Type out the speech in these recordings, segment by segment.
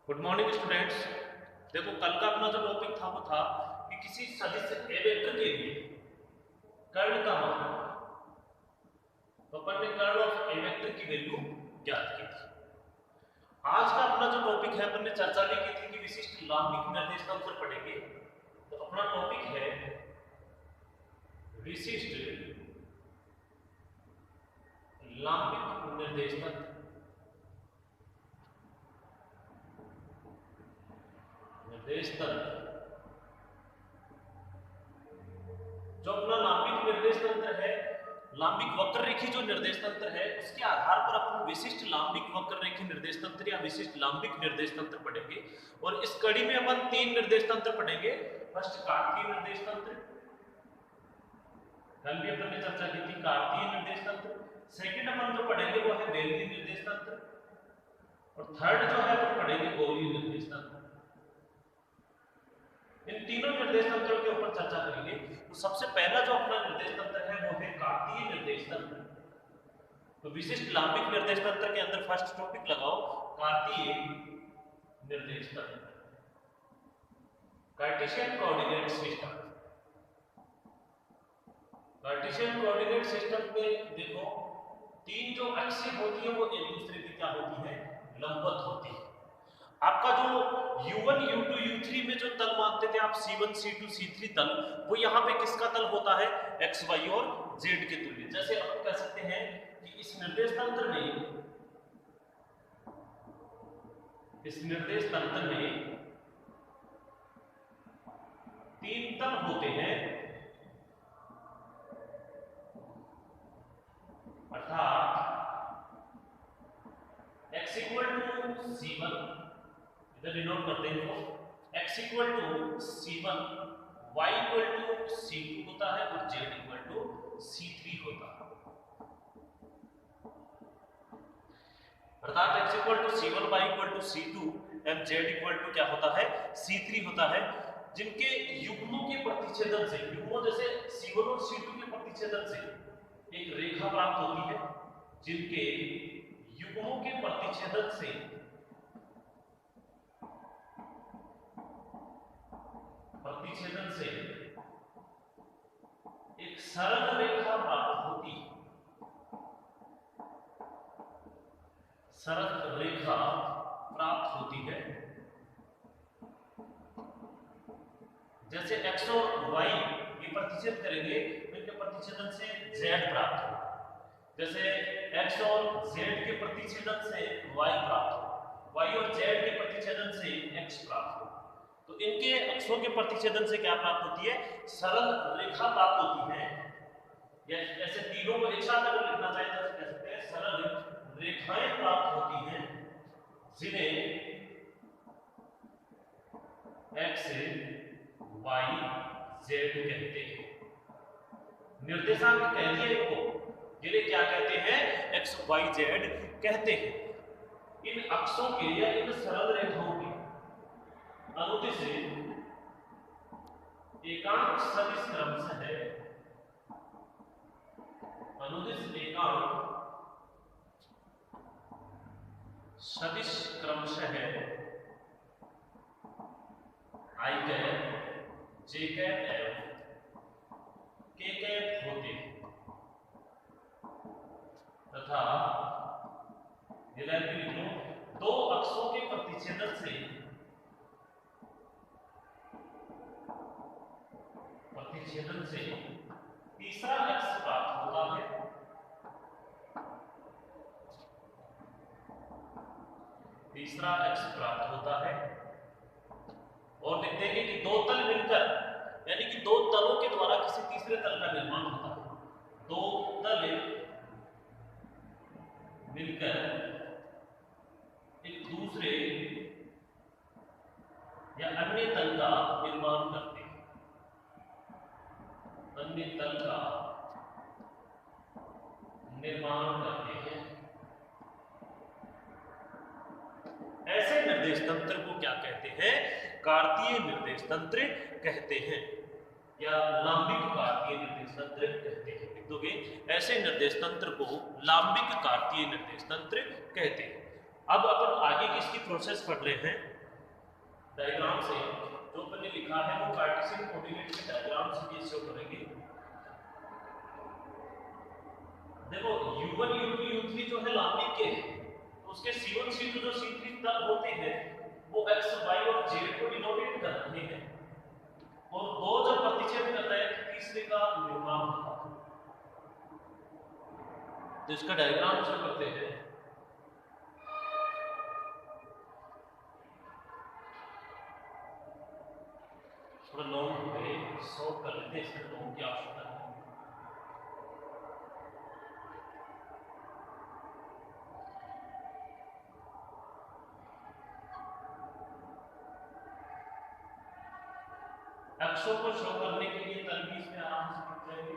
Good morning students. देखो कल का अपना जो टॉपिक था वो था कि किसी सदिश ए वेक्टर के लिए कर्ल का मान, तो अपन ने कर्ल ऑफ ए वेक्टर की वैल्यू ज्ञात की थी। आज का अपना जो टॉपिक है अपन ने चर्चा भी की थी कि विशिष्ट लांबिक निर्देशांक पढ़ेंगे। तो अपना टॉपिक है विशिष्ट लांबिक निर्देशांक। जो अपना लांबिक निर्देश तंत्र है, लांबिक वक्र रेखी जो निर्देश तंत्र है, उसके आधार पर अपन विशिष्ट लांबिक वक्र रेखी निर्देश तंत्र या विशिष्ट लांबिक निर्देश तंत्र पढ़ेंगे। और इस कड़ी में अपन तीन निर्देश तंत्र पढ़ेंगे। फर्स्ट कार्तीय निर्देश तंत्र, कल भी अपन ने चर्चा की थी कार्तीय निर्देश तंत्र। सेकंड अपन जो पढ़ेंगे वो है बेलनी निर्देश तंत्र, और थर्ड जो है अपन पढ़ेंगे गोलीय निर्देश तंत्र। इन तीनों निर्देश तंत्रों के ऊपर चर्चा करेंगे। तो सबसे पहला जो अपना निर्देश तंत्र है वो है कार्तीय निर्देश तंत्र। तो विशिष्ट लांबिक निर्देश तंत्र के अंदर फर्स्ट टॉपिक लगाओ कार्तीय निर्देश तंत्र, Cartesian coordinate system. Cartesian coordinate system में देखो तीन जो अक्षें होती है वो एक दूसरे की क्या होती है, लंबवत होती है। आपका जो u1 u2 u3 में जो तल मानते थे आप c1 c2 c3 तल, वो यहाँ पे किसका तल होता है, x y और z के तुल्य। जैसे आप कह सकते हैं कि इस निर्देश तंत्र में तीन तल होते हैं, अर्थात x इक्वल टू c1, इधर डिनोट करते हैं तो x equal to c1, y equal to c2 होता है और z इक्वल टू c3 होता है। अर्थात x equal to c1, y equal to c2 एंड z इक्वल टू क्या होता है, c3 होता है। जिनके युग्मों के प्रतिच्छेदन से, युग्मों जैसे c1 और c2 के प्रतिच्छेदन से एक रेखा प्राप्त होती है, जिनके युग्मों के प्रतिच्छेदन से एक सरल रेखा प्राप्त होती है, सरल रेखा प्राप्त होती है। जैसे x और y ये प्रतिच्छेद करेंगे तो इनके प्रतिच्छेदन से z प्राप्त होगा। जैसे x और z के प्रतिच्छेदन से y प्राप्त होगा, y और z के प्रतिच्छेदन से x प्राप्त होगा। तो इनके अक्षों के प्रतिच्छेदन से क्या प्राप्त होती है, सरल रेखा प्राप्त होती है। या ऐसे तीनों को एक साथ अगर लिखना चाहे तो कह सकते हैं सरल रेखाएं प्राप्त होती हैं, जिन्हें x y z कहते हैं। निर्देशांक कह दिए इनको, जिन्हें क्या कहते हैं, x y z कहते हैं। इन अक्षों के या इन सरल रेखाओं के अनुदिश एकांक सदिश क्रमशः है, अनुदिश एकांक सदिश क्रमशः है i कैप, j कैप एवं k कैप होते हैं, तथा ये लाइन भी लिख लो, दो अक्षों के प्रतिच्छेदन से तीसरा अक्ष प्राप्त होता है। तीसरा अक्ष प्राप्त होता है और लिखते हैं कि दो तल मिलकर, यानी कि दो तलों के द्वारा किसी तीसरे तल का निर्माण होता है। दो तल मिलकर एक दूसरे या अन्य तल का निर्माण करते हैं, अन्य तल का निर्माण करते हैं। ऐसे निर्देश तंत्र को क्या कहते हैं, कार्तीय निर्देश तंत्र कहते हैं या लांबिक कार्तीय निर्देश तंत्र कहते हैं। लिख दोगे, ऐसे निर्देश तंत्र को लांबिक कार्तीय निर्देश तंत्र कहते हैं। अब अपन आगे की इसकी प्रोसेस पढ़ रहे हैं डायग्राम से। जो अपन ने लिखा है वो कार्टेशियन कोऑर्डिनेट के डायग्राम से भी शो करेंगे। देखो u1 u2 u3 जो है लंबिक के हैं, तो उसके c1 c2 जो c3 तल होते हैं वो x y और z को डिनोटेट कर रहे हैं, और दो जब प्रतिच्छेद करते हैं तीसरे का निर्माण होता है। तो इसका डायग्राम शो करते हैं। थोड़ा लॉन्ग पे सॉल्व कर लेते हैं, इसमें लॉन्ग की आवश्यकता है। अक्षों को शो करने के लिए तल भी इसमें आराम से मिल जाएंगे।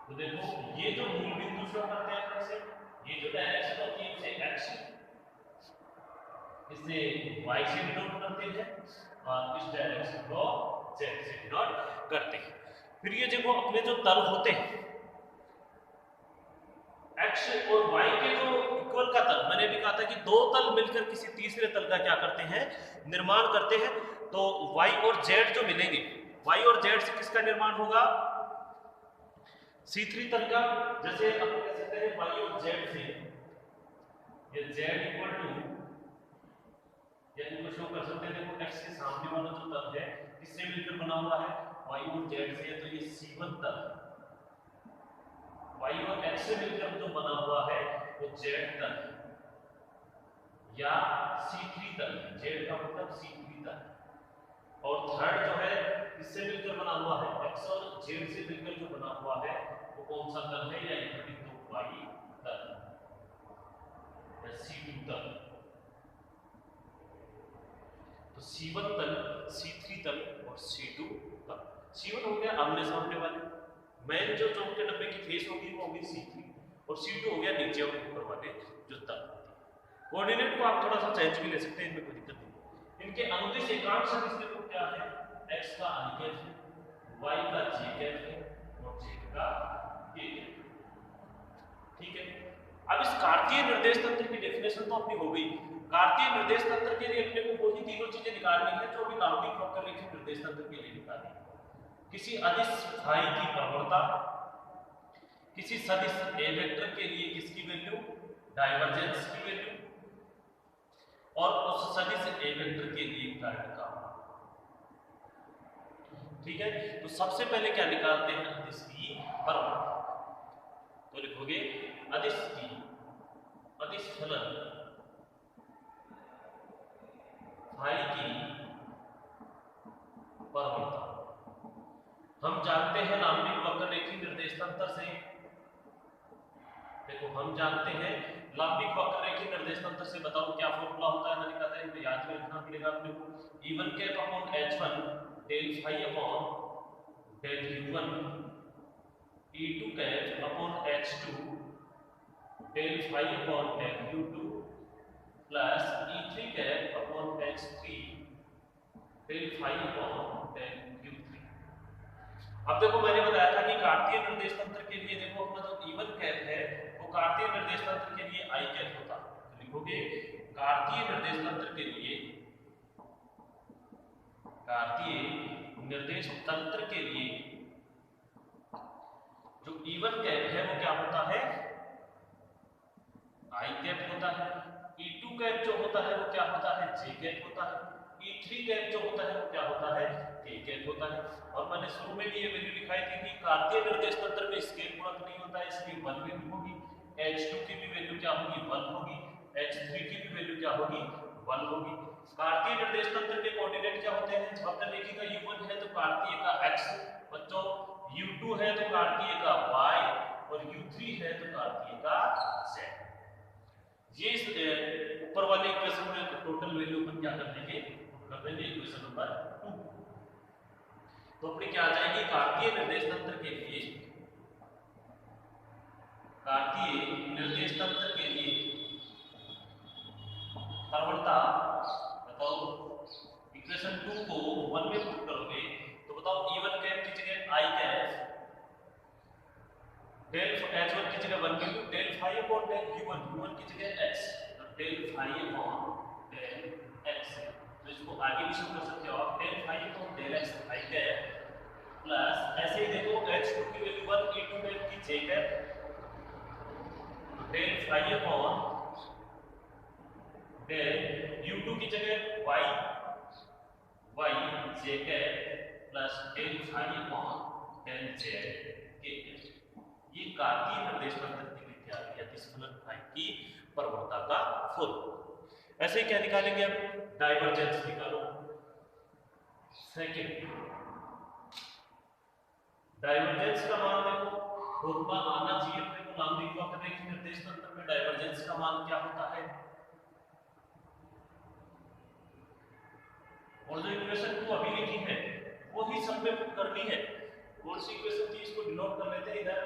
तो देखो ये जो मूल बिंदु शो करते हैं कैसे, ये जो डायरेक्शन होती है उसे x, इसे y से डिनोट करते हैं, और इस डायरेक्शन को z से डिनोट करते हैं। फिर ये देखो अपने जो तल होते हैं x और y के जो इक्वल का तल, मैंने भी कहा था कि दो तल मिलकर किसी तीसरे तल का क्या करते हैं, निर्माण करते हैं। तो y और z जो मिलेंगे, y और z से किसका निर्माण होगा, C3 तल का। जैसे आप कह सकते हैं y और z से ये z इक्वल टू, या इनको शो कर सकते हैं, देखो x के सामने वाला जो तल है किससे मिलकर बना हुआ है, y और z से, तो ये C1 तल y और x से मिलकर जो बना हुआ है वो z तल, या C3 तल, z का मतलब C3 तल। और थर्ड जो है इससे मिलकर बना हुआ है, x और z से मिलकर जो बना हुआ है वो कौन सा तल है, या इक्वल टू y तल, या C2 तल। तो C1 तल, C3 तल और C2 तल। C1 हो गया आमने सामने वाले, मेन जो चौक के डब्बे की फेस होगी वो होगी C3, और C2 हो गया नीचे और ऊपर वाले जो तल। कोऑर्डिनेट को आप थोड़ा सा चेंज भी ले सकते हैं, इनमें कोई दिक्कत नहीं। इनके अनुदिश एकांक सदिश देखो क्या है, x का i कैप है, y का j कैप है और z का k कैप। ठीक है, अब इस कार्तीय निर्देश तंत्र की डेफिनेशन तो अपनी हो गई। कार्तीय निर्देश तंत्र के लिए अपने को वही तीनों चीजें निकालनी है जो अभी लंबिक वक्ररेखीय निर्देश तंत्र के लिए निकाली। किसी अदिश फाई की प्रवणता, किसी सदिश a वेक्टर के लिए किसकी वैल्यू, डाइवर्जेंस की वैल्यू, और उस सदिश a वेक्टर के लिए कर्ल का। ठीक है, तो सबसे पहले क्या निकालते हैं, अदिश की प्रवणता। तो लिखोगे अदिश की, अदिश फलन फाई की प्रवणता। हम जानते हैं लंबिक वक्ररेखीय निर्देश तंत्र से, देखो हम जानते हैं लंबिक वक्ररेखीय निर्देश तंत्र से, बताओ क्या फॉर्मूला होता है, मैंने कहा था इनको याद में रखना पड़ेगा अपने को। E1 cap upon H1 del phi upon del U1, E2 cap upon H2 del phi upon del U2 plus E3 cap upon H3 del phi upon del U3। अब देखो मैंने बताया था कि कार्तीय निर्देश तंत्र के लिए देखो अपना जो E1 कैप है वो कार्तीय निर्देश तंत्र के लिए I कैप होता है। तो लिखोगे कार्तीय निर्देश तंत्र के लिए, कार्तीय निर्देश तंत्र के लिए जो E1 कैप है वो क्या होता है, I कैप होता है। E2 कैप जो होता है वो क्या होता है, J कैप होता है। E3 कैप जो होता है वो क्या होता है, K कैप होता है। और मैंने शुरू में भी ये वैल्यू दिखाई थी कि कार्तीय निर्देश तंत्र में स्केल गुणक नहीं होता है, इसलिए 1 वैल्यू होगी, H2 की भी वैल्यू क्या होगी, 1 होगी, H3 की भी वैल्यू क्या होगी, 1 होगी। कार्तीय निर्देश तंत्र के कोऑर्डिनेट क्या होते हैं, वक्ररेखी का U1 है तो कार्तीय का x बच्चों, U2 है तो कार्तीय का y, और U3 है तो कार्तीय का z। ये ऊपर वाले इक्वेशन में टोटल वैल्यू अपन क्या कर देंगे, कर देंगे इक्वेशन नंबर 2। तो अपनी क्या आ जाएगी, कार्तीय निर्देश तंत्र के लिए, कार्तीय निर्देश तंत्र के लिए प्रवणता बताओ, इक्वेशन 2 को 1 में पुट करोगे तो बताओ E1 कैप की जगह I डेल h1 की जगह 1 value, del phi upon del u1 की जगह x, तो del phi upon del x, तो इसको आगे भी शुरू कर सकते हो आप, del phi upon del x phi cap plus ऐसे ही देखो h2 की वैल्यू 1 e2 डेल की j कैप, तो del phi upon del u2 की जगह y j cap plus del phi upon del j के, ये कार्तीय निर्देश तंत्र की विद्या या दिशफलन फाई की प्रवणता का फॉर्मूला। ऐसे ही क्या निकालेंगे अब, डाइवर्जेंस निकालो। सेकंड डाइवर्जेंस का मान देखो, फॉर्मूला आना चाहिए अपने को, लंबिक वक्ररेखीय निर्देश तंत्र में डाइवर्जेंस का मान क्या होता है, और जो इक्वेशन को अभी लिखी है वो ही सब में पुट करनी है। कौन सी इक्वेशन थी, इसको डिनोट कर लेते हैं इधर,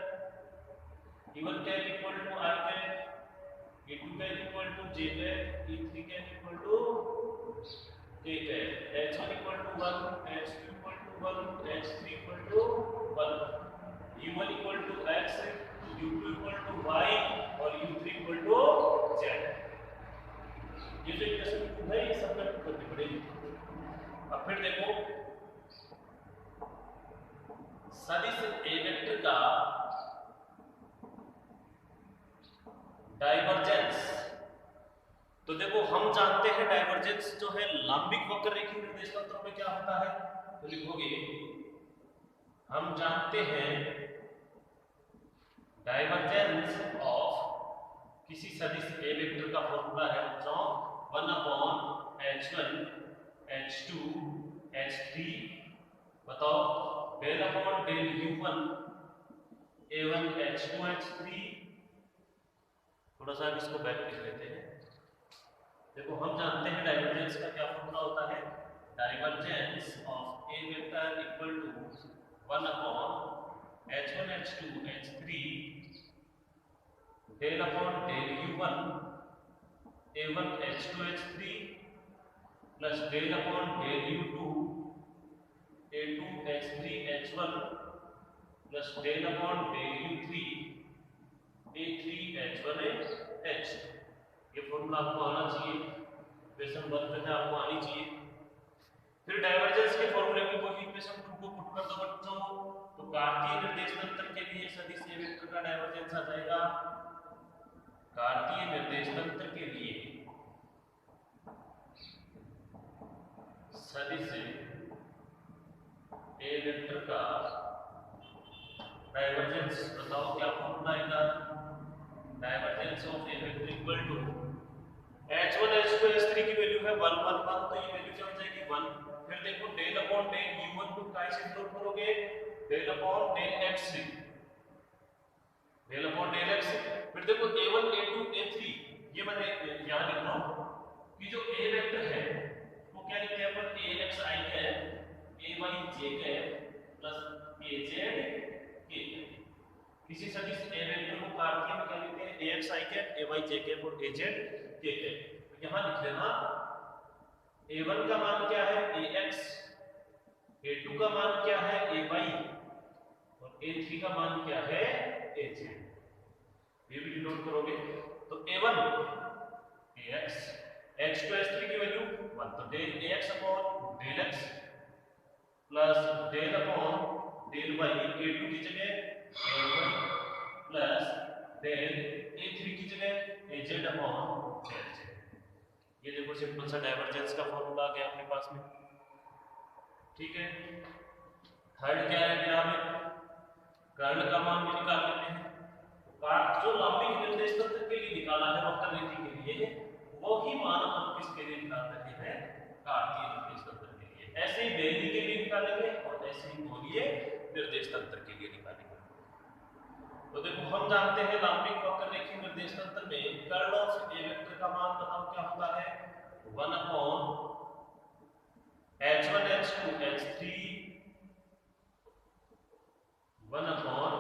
e1 cap equal to i cap, e2 cap equal to j cap, e3 cap equal to k cap, h1 equal to 1, h2 equal to 1, h3 equal to 1, u1 equal to x, u2 equal to y और u3 equal to z। ये जो equation है ये सब में put करनी पड़ेगी। अब फिर देखो सदिश ए वेक्टर का डाइवर्जेंस, तो देखो हम जानते हैं डाइवर्जेंस जो है लंबिक वक्ररेखीय निर्देश तंत्र में क्या होता है, तो लिखोगे हम जानते हैं डाइवर्जेंस ऑफ किसी सदिश ए वेक्टर का फॉर्मूला है बच्चों 1 अपॉन h1 h2 h3, बताओ del upon del u1 a1 h2 h3, थोड़ा सा इसको बैक लिख लेते हैं। देखो हम जानते हैं डाइवर्जेंस का क्या फॉर्मूला होता है, divergence of a vector equal to 1 upon h1 h2 h3 del upon del u1 a1 h2 h3 plus del upon del u2 a2 h3 h1 plus del upon del u3 a3 h1 h2। ये formula आपको आना चाहिए, equation 1 जो है आपको आनी चाहिए। फिर डाइवर्जेंस के फॉर्मूले में वही इक्वेशन 2 को पुट कर दो बच्चों, तो कार्तीय निर्देश तंत्र के लिए सदिश ए वेक्टर का डाइवर्जेंस आ जाएगा, कार्तीय निर्देश तंत्र के लिए सदिश ए वेक्टर का डाइवर्जेंस, बताओ क्या फॉर्मूला आएगा, divergence of a vector equal to h1 h2 h3 की वैल्यू है 1 1 1, तो ये वैल्यू क्या हो जाएगी 1। फिर देखो डेल अपॉन डेल u1 को काय से डिनोट करोगे, डेल अपॉन डेल x से, डेल अपॉन डेल x। फिर देखो a1 a2 a3, ये मैंने यहां लिख रहा हूं कि जो a वेक्टर है वो क्या लिखते हैं अपन, ax i cap ay j cap plus az k। किसी सदिश ए वेक्टर को कार्तीय में क्या लिखते हैं, ax i cap ay j cap और az k कैप। तो यहां लिख लेना a1 का मान क्या है ax, a2 का मान क्या है ay और a3 का मान क्या है az, ये भी डिनोट करोगे। तो a1 ax, h2 h3 की वैल्यू 1, तो del ax upon del x plus del upon del y, a2 की जगह ay प्लस डेल a3 की जगह az अपॉन डेल z। ये देखो सिंपल सा डाइवर्जेंस का फॉर्मूला आ गया अपने पास में, ठीक है। थर्ड क्या है, फिर हमें कर्ल का मान भी निकाल लेते हैं। कार्त जो लंबिक निर्देश तंत्र के लिए निकाला है वक्ररेखी के लिए, वो ही मान हम किसके लिए निकाल रहे हैं, कार्तीय निर्देश तंत्र के लिए। ऐसे ही बेलनी के लिए निकालेंगे और ऐसे ही गोलीय निर्देश तंत्र के लिए निकालेंगे। तो देखो हम जानते हैं लंबिक वक्ररेखीय निर्देश तंत्र में कर्ल ऑफ ए वेक्टर का मान बताओ क्या होता है, 1 upon h1 h2 h3 1 upon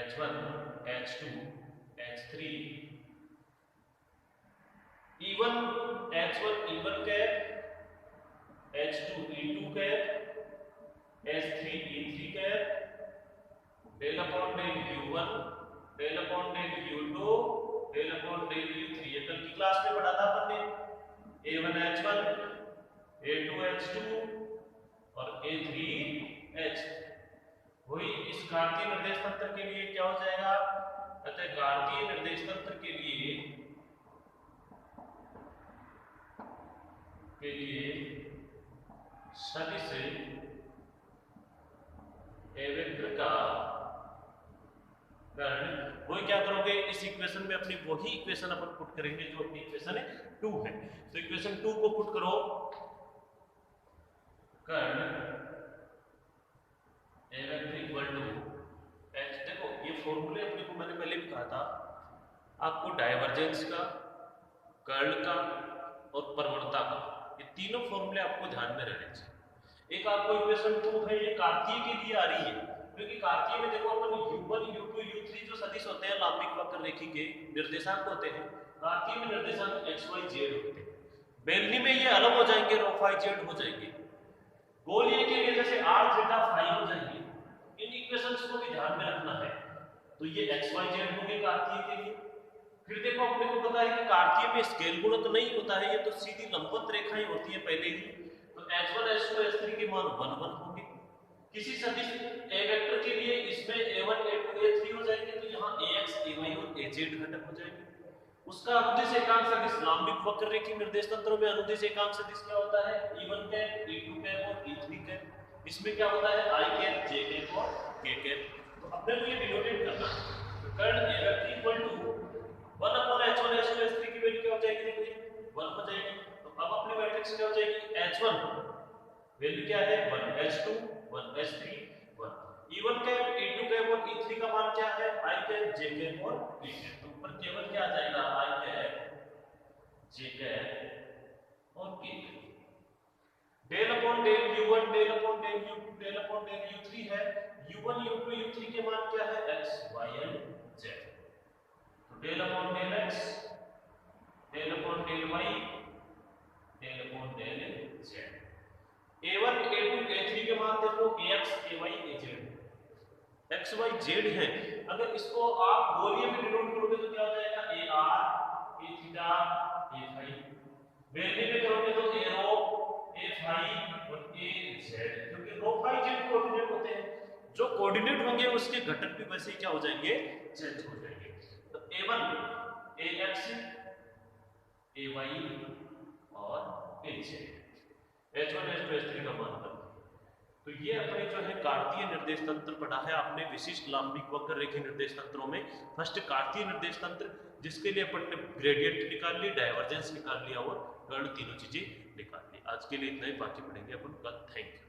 h1 h2 h3 e1 h1 e1 cap h2 e2 cap h3 e3 cap H1 del upon del U2 del upon del U3। ये कल की class में पढ़ा था अपन ने। A1 H1 A2 H2 और A3 H। वही इस कार्तीय निर्देश तंत्र के लिए क्या हो जाएगा, अतः कार्तीय निर्देश तंत्र के लिए सदिश वेक्टर का कर्ण। वही क्या करोगे, इस इक्वेशन में अपनी वही इक्वेशन अपन पुट करेंगे जो अपनी इक्वेशन 2 है। तो इक्वेशन 2 को पुट करो, कर्ण A vector equal to H. देखो ये फॉर्मूले अपने को मैंने पहले भी कहा था, आपको डाइवर्जेंस का, कर्ल का और प्रवणता का, ये तीनों फॉर्मूले आपको ध्यान में रहने चाहिए। एक आपको इक्वेशन 2 है, ये कार्तीय के लिए आ रही है, क्योंकि कार्तीय में देखो अपन U1 U2 U3 जो सदिश होते हैं लांबिक वक्र रेखी के निर्देशांक होते हैं, कार्तीय में निर्देशांक x y z होते हैं। बेलनी में ये अलग हो जाएंगे, ρ φ z हो जाएंगे। गोलीय के लिए जैसे r थीटा फाई हो जाएंगे। इन इक्वेशंस को भी ध्यान में रखना है। तो ये x y z हो गए कार्तीय के लिए। फिर देखो अपने को पता है कि कार्तीय में स्केल गुणक तो नहीं होता है, ये तो सीधी लंबवत रेखाएं होती है पहले ही। तो H1 H2 H3 के मान 1 1 होंगे। किसी सदिश ए वेक्टर के लिए इसमें A1 A2 A3 हो जाएंगे, तो यहाँ AX AY और AZ घटक हो जाएंगे। उसका अनुदिश एकांक सदिश लांबिक वक्र रेखी निर्देश तंत्रों में अनुदिश एकांक सदिश क्या होता है, E1 कैप E2 कैप और E3 कैप। इसमें क्या होता है, I कैप J कैप और K कैप। तो अपने को ये डिनोटेट करना, कर्ण A vector equal to 1 upon H1 H2 H3 की वैल्यू क्या हो जाएगी, देखिए 1 हो जाएगी। तो अब अपनी मैट्रिक्स क्या हो जाएगी, H1 वैल्यू क्या है 1 H2 1 H3 1, E1 cap E2 cap और E3 का मान क्या है, I कैप J कैप और K कैप। तो ऊपर केवल क्या आ जाएगा, I कैप J कैप और K cap. Del upon del U1 del upon del U2 del upon del U3 है। U1 U2 U3 के मान क्या है, x y and z। Del upon del x del upon del y del upon del z। A1 A2 A3 के मान देखो ax ay az, x y z है। अगर इसको आप गोलीय में डिनोट करोगे तो क्या हो जाएगा, ar a theta a phi. बेलनी में करोगे तो a रो a फाई और a z, क्योंकि रो फाई z कोऑर्डिनेट होते हैं। जो कोऑर्डिनेट होंगे उसके घटक भी वैसे ही क्या हो जाएंगे, चेंज हो जाएंगे। तो A1 ax ay और az, H1 H2 H3 का मान कर। तो ये अपने जो है कार्तीय निर्देश तंत्र पढ़ा है आपने विशिष्ट लांबिक वक्र रेखी निर्देश तंत्रों में। फर्स्ट कार्तीय निर्देश तंत्र, जिसके लिए अपन ने ग्रेडियंट निकाल ली, डाइवर्जेंस निकाल लिया और कर्ण, तीनों चीजें निकाल ली। आज के लिए इतना ही, बाकी पढ़ेंगे अपन कल। Thank you.